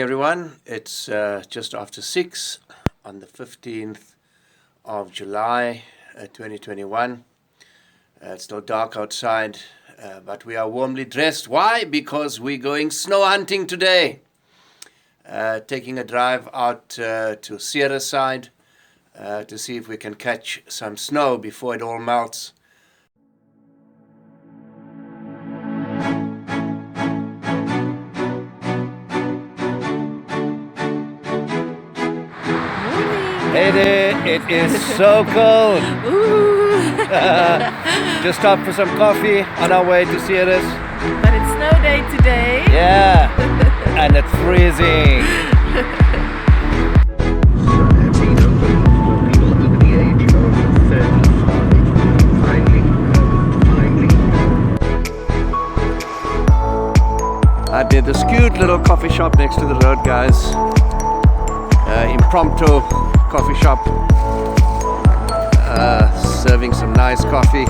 Everyone, it's just after 6 on the 15th of July 2021. It's still dark outside, but we are warmly dressed. Why? Because we're going snow hunting today. Taking a drive out to Ceres side to see if we can catch some snow before it all melts. Hey there, it is so cold. Just stopped for some coffee on our way to Ceres. But it's snow day today. Yeah, and it's freezing. I did this cute little coffee shop next to the road, guys. Impromptu coffee shop, serving some nice coffee.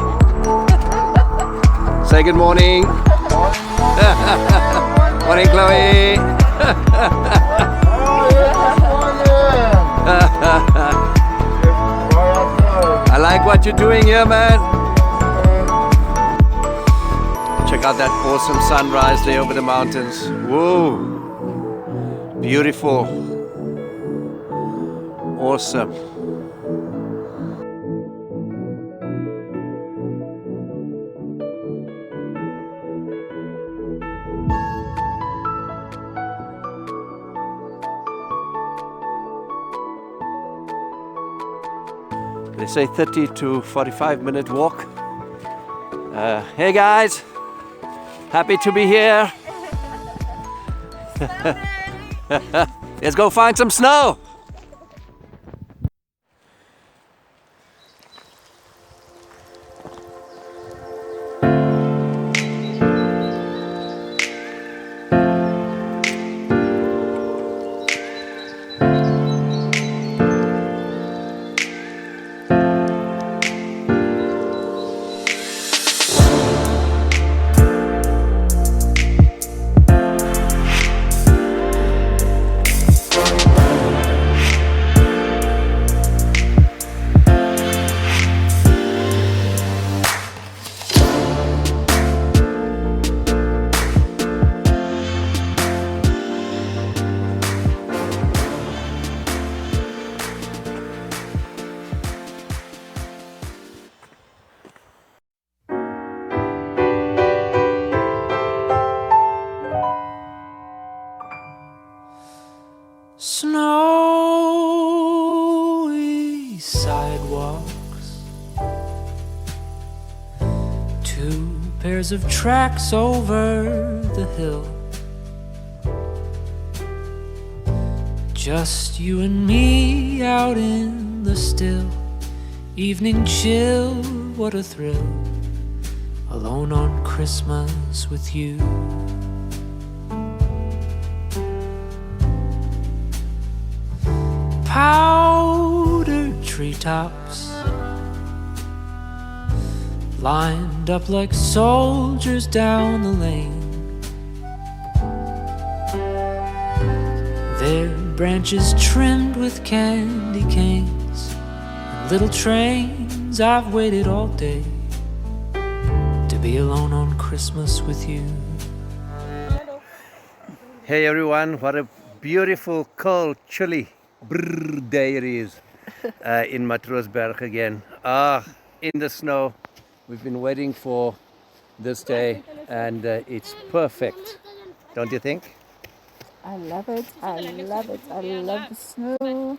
Say good morning. Morning, Chloe. I like what you're doing here, man. Check out that awesome sunrise there over the mountains. Whoa, beautiful. Awesome. They say 30 to 45-minute walk. Hey guys, happy to be here. Let's go find some snow. Snowy sidewalks, two pairs of tracks over the hill, just you and me out in the still evening chill. What a thrill, alone on Christmas with you. Powdered treetops lined up like soldiers down the lane, their branches trimmed with candy canes and little trains. I've waited all day to be alone on Christmas with you. Hey everyone, what a beautiful, cold, chilly day it is in Matroosberg again. In the snow. We've been waiting for this day and it's perfect. Don't you think? I love it. I love it. I love the snow.